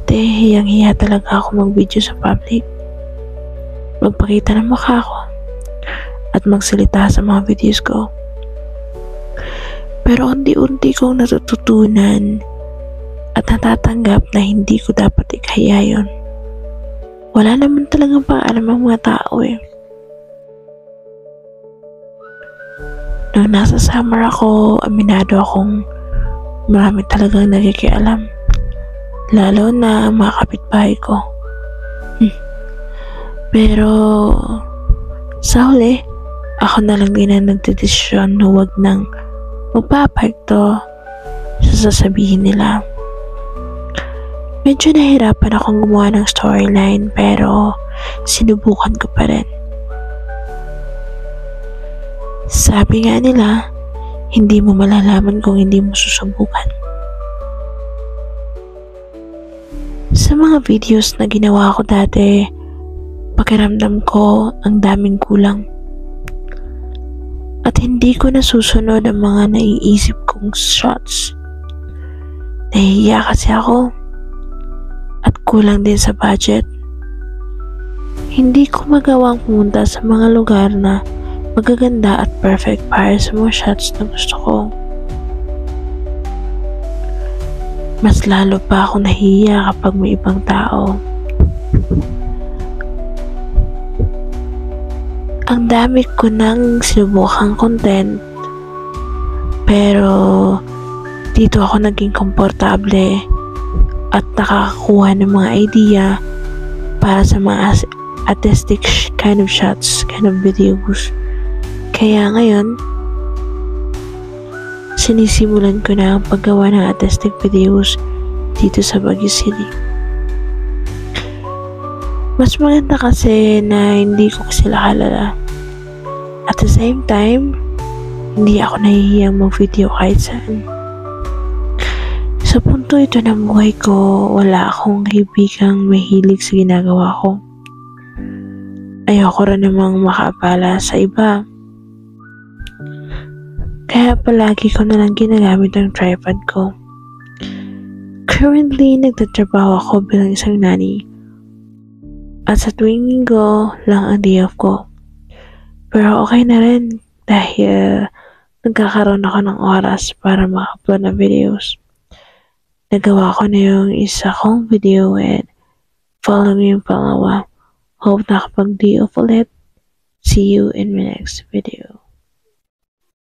Dati, hiyang-hiya talaga ako mag-video sa public. Magpakita ng mukha ko at magsalita sa mga videos ko. Pero unti-unti kong natututunan at natatanggap na hindi ko dapat ikaya yun. Wala naman talagang paalam ang mga tao eh. Nung nasa summer ako, aminado akong marami talagang nakikialam. Lalo na mga kapitbahay ko. Pero sa huli, ako na lang din ang nagdedesisyon na huwag nang magpapekto sa sasabihin nila. Medyo nahirapan akong gumawa ng storyline pero sinubukan ko pa rin. Sabi nga nila, hindi mo malalaman kung hindi mo susubukan. Sa mga videos na ginawa ko dati, pakiramdam ko ang daming kulang. At hindi ko nasusunod ang mga naiisip kong shots. Nahihiya kasi ako. At kulang din sa budget. Hindi ko magawang pumunta sa mga lugar na magaganda at perfect para sa mga shots na gusto ko. Mas lalo pa ako nahihiya kapag may ibang tao. Ang dami ko nang sinubukang content, pero dito ako naging komportable at nakakakuha ng mga idea para sa mga artistic kind of shots, kind of videos. Kaya ngayon, sinisimulan ko na ang paggawa ng artistic videos dito sa Baguio City. Mas maganda kasi na hindi ko sila kilala. At the same time, hindi ako nahihiyang mag-video kahit saan. Sa punto ito ng buhay ko, wala akong kaibigang mahilig sa ginagawa ko. Ayoko rin namang makaabala sa iba. Kaya palagi ko na lang ginagamit ang tripod ko. Currently, nagtatrabaho ako bilang isang nanny. At sa tuwing linggo lang ang day off ko. Pero okay na rin dahil nagkakaroon ako ng oras para maka-upload ng videos. Nagawa ko na yung isa kong video and follow me yung pangalawa. Hope nakapag day off ulit. See you in my next video.